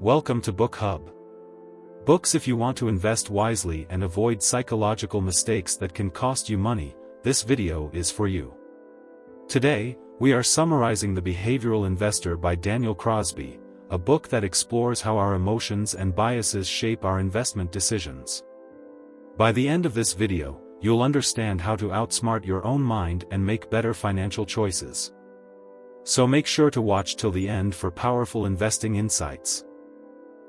Welcome to Book Hub. Books if you want to invest wisely and avoid psychological mistakes that can cost you money. This video is for you. Today, we are summarizing The Behavioral Investor by Daniel Crosby, a book that explores how our emotions and biases shape our investment decisions. By the end of this video, you'll understand how to outsmart your own mind and make better financial choices. So make sure to watch till the end for powerful investing insights.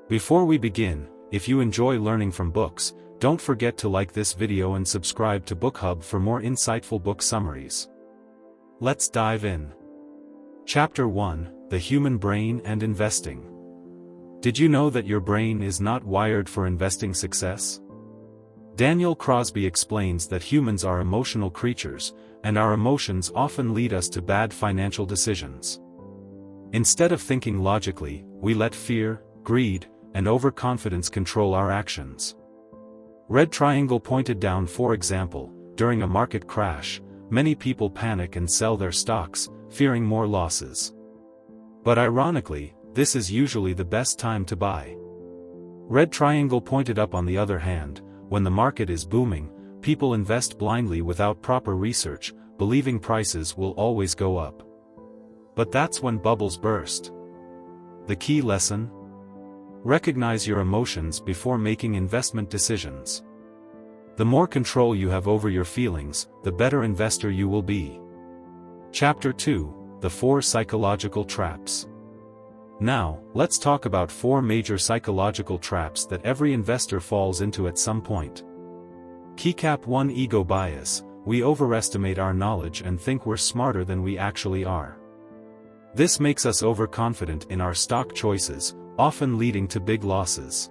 Before we begin, if you enjoy learning from books, don't forget to like this video and subscribe to Book Hub for more insightful book summaries. Let's dive in. Chapter 1: The Human Brain and Investing. Did you know that your brain is not wired for investing success? Daniel Crosby explains that humans are emotional creatures, and our emotions often lead us to bad financial decisions. Instead of thinking logically, we let fear, greed, and overconfidence control our actions. Red Triangle pointed down, for example, during a market crash, many people panic and sell their stocks, fearing more losses. But ironically, this is usually the best time to buy. Red Triangle pointed up, on the other hand, when the market is booming, people invest blindly without proper research, believing prices will always go up. But that's when bubbles burst. The key lesson? Recognize your emotions before making investment decisions. The more control you have over your feelings, the better investor you will be. Chapter 2: The 4 Psychological Traps. Now, let's talk about 4 major psychological traps that every investor falls into at some point. Keycap 1: Ego bias. We overestimate our knowledge and think we're smarter than we actually are. This makes us overconfident in our stock choices, often leading to big losses.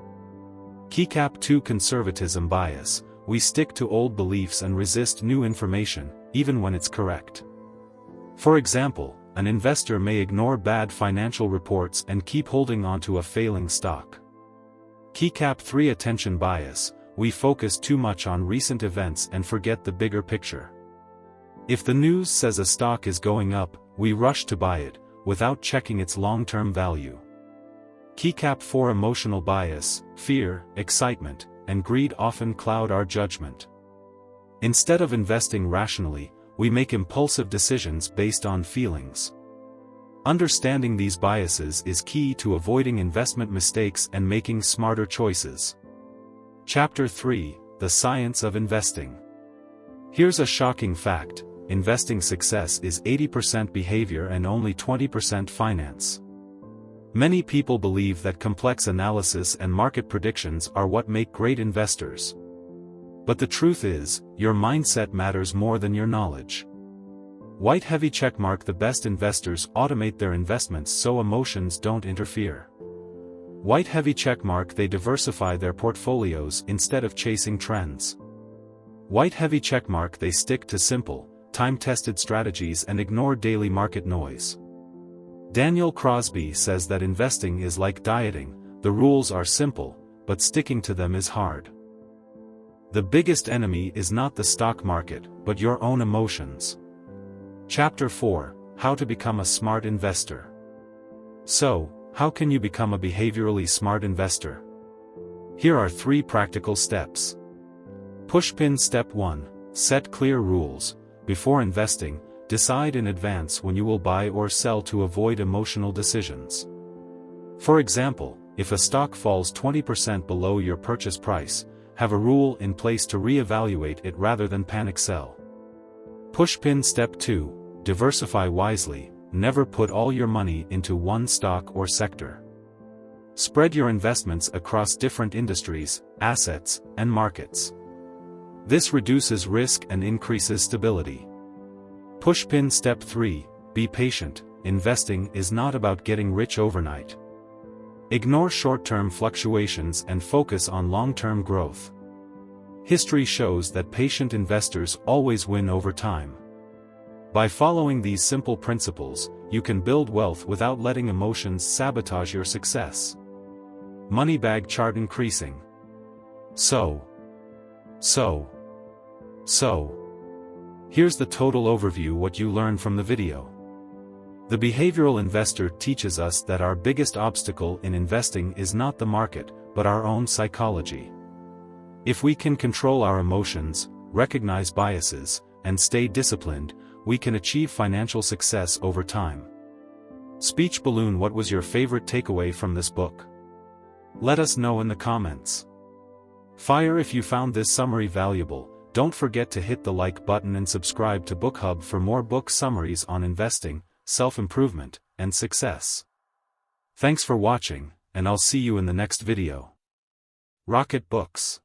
Keycap 2: Conservatism bias. We stick to old beliefs and resist new information, even when it's correct. For example, an investor may ignore bad financial reports and keep holding onto a failing stock. Keycap 3: Attention bias. We focus too much on recent events and forget the bigger picture. If the news says a stock is going up, we rush to buy it, without checking its long-term value. Keycap 4: Emotional bias. Fear, excitement, and greed often cloud our judgment. Instead of investing rationally, we make impulsive decisions based on feelings. Understanding these biases is key to avoiding investment mistakes and making smarter choices. Chapter 3: The Science of Investing. Here's a shocking fact: investing success is 80% behavior and only 20% finance. Many people believe that complex analysis and market predictions are what make great investors. But the truth is, your mindset matters more than your knowledge. White heavy checkmark: The best investors automate their investments so emotions don't interfere. White heavy checkmark: They diversify their portfolios instead of chasing trends. White heavy checkmark: They stick to simple, time-tested strategies and ignore daily market noise. Daniel Crosby says that investing is like dieting: the rules are simple, but sticking to them is hard. The biggest enemy is not the stock market, but your own emotions. Chapter 4: How to Become a Smart Investor. So, how can you become a behaviorally smart investor? Here are 3 practical steps. Pushpin Step 1: Set clear rules. Before investing, decide in advance when you will buy or sell to avoid emotional decisions. For example, if a stock falls 20% below your purchase price, have a rule in place to re-evaluate it rather than panic sell. Pushpin Step 2: Diversify wisely. Never put all your money into one stock or sector. Spread your investments across different industries, assets, and markets. This reduces risk and increases stability. Pushpin Step 3: Be patient. Investing is not about getting rich overnight. Ignore short-term fluctuations and focus on long-term growth. History shows that patient investors always win over time. By following these simple principles, you can build wealth without letting emotions sabotage your success. Money bag chart increasing. So. Here's the total overview: what you learned from the video. The behavioral investor teaches us that our biggest obstacle in investing is not the market, but our own psychology. If we can control our emotions, recognize biases, and stay disciplined, we can achieve financial success over time. Speech balloon: what was your favorite takeaway from this book? Let us know in the comments. Fire if you found this summary valuable. Don't forget to hit the like button and subscribe to BookHub for more book summaries on investing, self-improvement, and success. Thanks for watching, and I'll see you in the next video. Rocket Books.